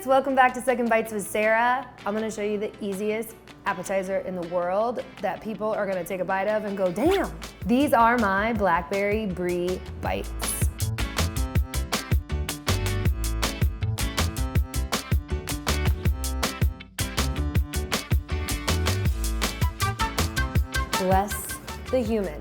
welcome back to Second Bites with Sarah. I'm gonna show you the easiest appetizer in the world that people are gonna take a bite of and go, damn. These are my Blackberry Brie Bites. Bless the human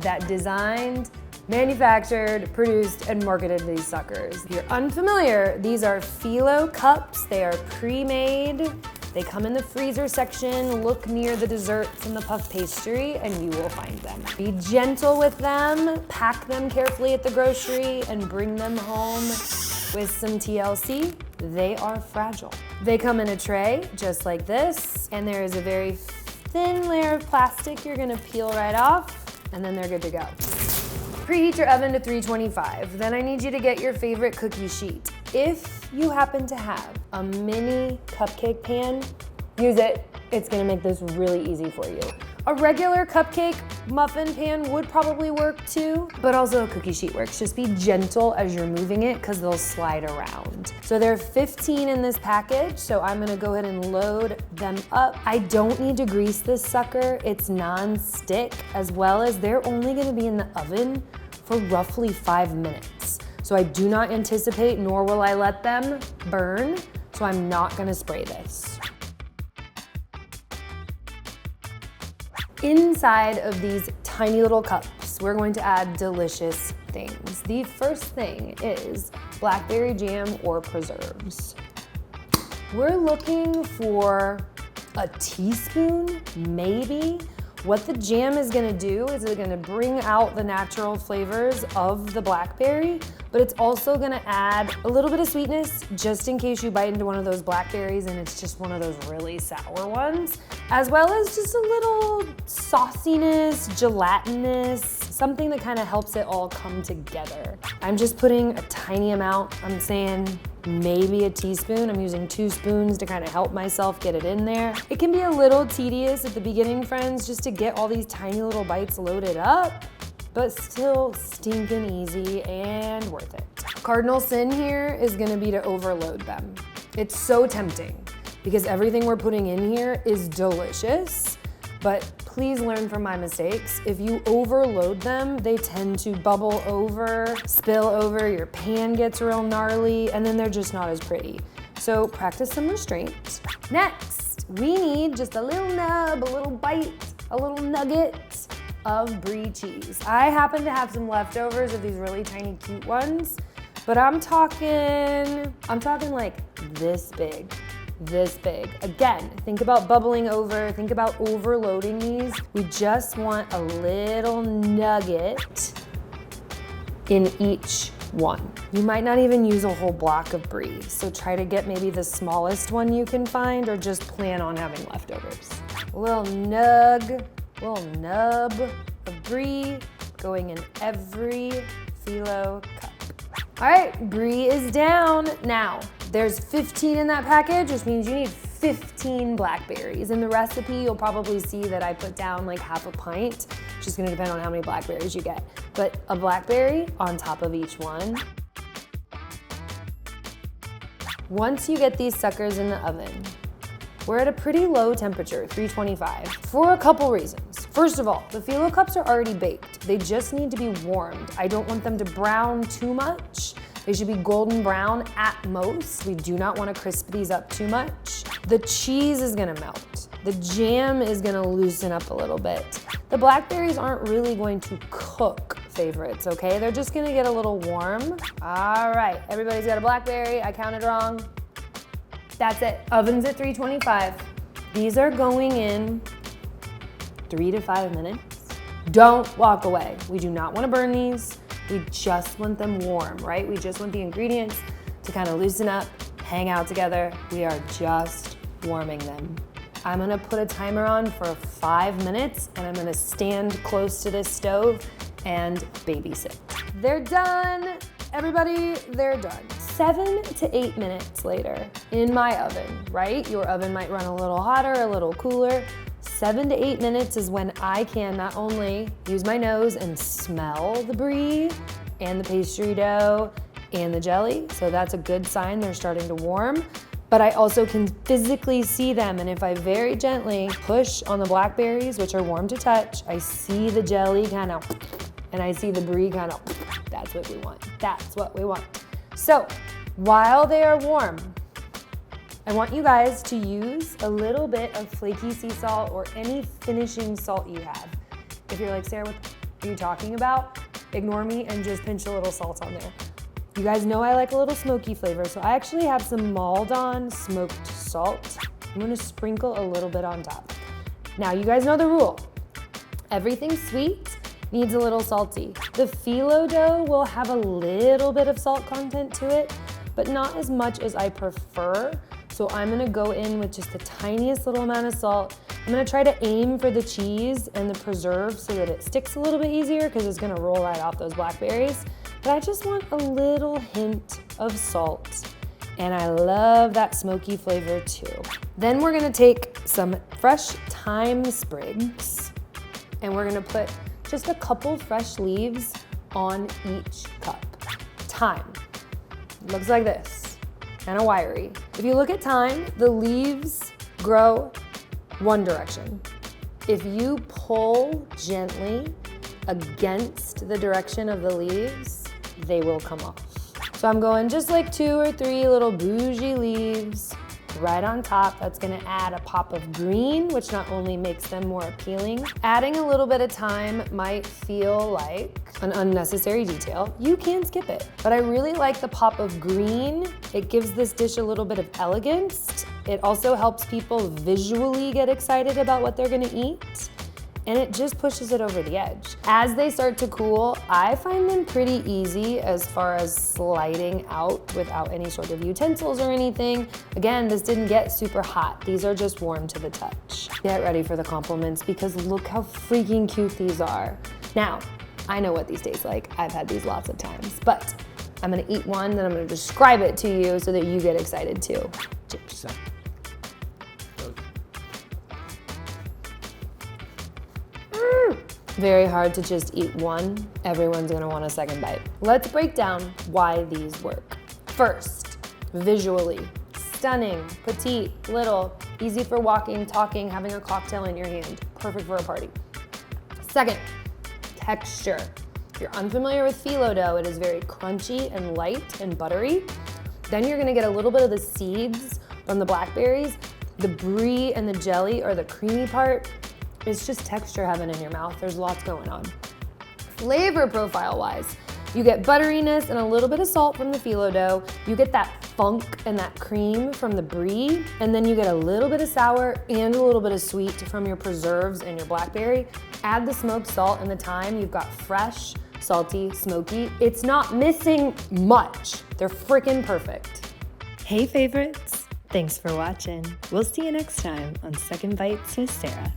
that designed, manufactured, produced, and marketed these suckers. If you're unfamiliar, these are phyllo cups. They are pre-made. They come in the freezer section. Look near the desserts and the puff pastry, and you will find them. Be gentle with them, pack them carefully at the grocery, and bring them home with some TLC. They are fragile. They come in a tray, just like this, and there is a very thin layer of plastic you're gonna peel right off, and then they're good to go. Preheat your oven to 325. Then I need you to get your favorite cookie sheet. If you happen to have a mini cupcake pan, use it. It's gonna make this really easy for you. A regular cupcake muffin pan would probably work too, but also a cookie sheet works. Just be gentle as you're moving it because they'll slide around. So there are 15 in this package, so I'm gonna go ahead and load them up. I don't need to grease this sucker. It's non-stick, as well as they're only gonna be in the oven for roughly 5 minutes. So I do not anticipate, nor will I let them burn, so I'm not gonna spray this. Inside of these tiny little cups, we're going to add delicious things. The first thing is blackberry jam or preserves. We're looking for a teaspoon, maybe. What the jam is gonna do is it's gonna bring out the natural flavors of the blackberry, but it's also gonna add a little bit of sweetness just in case you bite into one of those blackberries and it's just one of those really sour ones, as well as just a little sauciness, gelatinous, something that kind of helps it all come together. I'm just putting a tiny amount. I'm saying maybe a teaspoon. I'm using 2 spoons to kind of help myself get it in there. It can be a little tedious at the beginning, friends, just to get all these tiny little bites loaded up, but still stinking easy and worth it. Cardinal sin here is gonna be to overload them. It's so tempting because everything we're putting in here is delicious, but please learn from my mistakes. If you overload them, they tend to bubble over, spill over, your pan gets real gnarly, and then they're just not as pretty. So practice some restraint. Next, we need just a little nub, a little bite, a little nugget of brie cheese. I happen to have some leftovers of these really tiny, cute ones, but I'm talking like this big. This big. Again, think about bubbling over, think about overloading these. We just want a little nugget in each one. You might not even use a whole block of brie, so try to get maybe the smallest one you can find or just plan on having leftovers. A little nub of brie going in every phyllo cup. All right, brie is down. Now, there's 15 in that package, which means you need 15 blackberries. In the recipe, you'll probably see that I put down like half a pint. It's just gonna depend on how many blackberries you get. But a blackberry on top of each one. Once you get these suckers in the oven, we're at a pretty low temperature, 325, for a couple reasons. First of all, the phyllo cups are already baked. They just need to be warmed. I don't want them to brown too much. They should be golden brown at most. We do not want to crisp these up too much. The cheese is gonna melt. The jam is gonna loosen up a little bit. The blackberries aren't really going to cook favorites, okay? They're just gonna get a little warm. All right, everybody's got a blackberry. I counted wrong. That's it. Oven's at 325. These are going in 3 to 5 minutes. Don't walk away. We do not want to burn these. We just want them warm, right? We just want the ingredients to kind of loosen up, hang out together. We are just warming them. I'm gonna put a timer on for 5 minutes and I'm gonna stand close to this stove and babysit. They're done. Everybody, they're done. 7 to 8 minutes later in my oven, right? Your oven might run a little hotter, a little cooler. 7 to 8 minutes is when I can not only use my nose and smell the brie and the pastry dough and the jelly, so that's a good sign they're starting to warm. But I also can physically see them, and if I very gently push on the blackberries, which are warm to touch, I see the jelly kind of, and I see the brie kind of, that's what we want. That's what we want. So while they are warm, I want you guys to use a little bit of flaky sea salt or any finishing salt you have. If you're like, Sarah, what are you talking about? Ignore me and just pinch a little salt on there. You guys know I like a little smoky flavor, so I actually have some Maldon smoked salt. I'm gonna sprinkle a little bit on top. Now, you guys know the rule. Everything sweet needs a little salty. The phyllo dough will have a little bit of salt content to it, but not as much as I prefer. So I'm gonna go in with just the tiniest little amount of salt. I'm gonna try to aim for the cheese and the preserve so that it sticks a little bit easier because it's gonna roll right off those blackberries. But I just want a little hint of salt. And I love that smoky flavor too. Then we're gonna take some fresh thyme sprigs and we're gonna put just a couple fresh leaves on each cup. Thyme, looks like this, kind of wiry. If you look at thyme, the leaves grow one direction. If you pull gently against the direction of the leaves, they will come off. So I'm going just like 2 or 3 little bougie leaves right on top. That's gonna add a pop of green, which not only makes them more appealing. Adding a little bit of thyme might feel like an unnecessary detail. You can skip it, but I really like the pop of green. It gives this dish a little bit of elegance. It also helps people visually get excited about what they're gonna eat. And it just pushes it over the edge. As they start to cool, I find them pretty easy as far as sliding out without any sort of utensils or anything. Again, this didn't get super hot. These are just warm to the touch. Get ready for the compliments because look how freaking cute these are. Now, I know what these taste like. I've had these lots of times, but I'm gonna eat one, then I'm gonna describe it to you so that you get excited too. Very hard to just eat one. Everyone's gonna want a second bite. Let's break down why these work. First, visually, stunning, petite, little, easy for walking, talking, having a cocktail in your hand. Perfect for a party. Second, texture. If you're unfamiliar with phyllo dough, it is very crunchy and light and buttery. Then you're gonna get a little bit of the seeds from the blackberries. The brie and the jelly are the creamy part. It's just texture heaven in your mouth. There's lots going on. Flavor profile wise, you get butteriness and a little bit of salt from the phyllo dough. You get that funk and that cream from the brie, and then you get a little bit of sour and a little bit of sweet from your preserves and your blackberry. Add the smoked salt and the thyme. You've got fresh, salty, smoky. It's not missing much. They're freaking perfect. Hey favorites, thanks for watching. We'll see you next time on Second Bites with Sarah.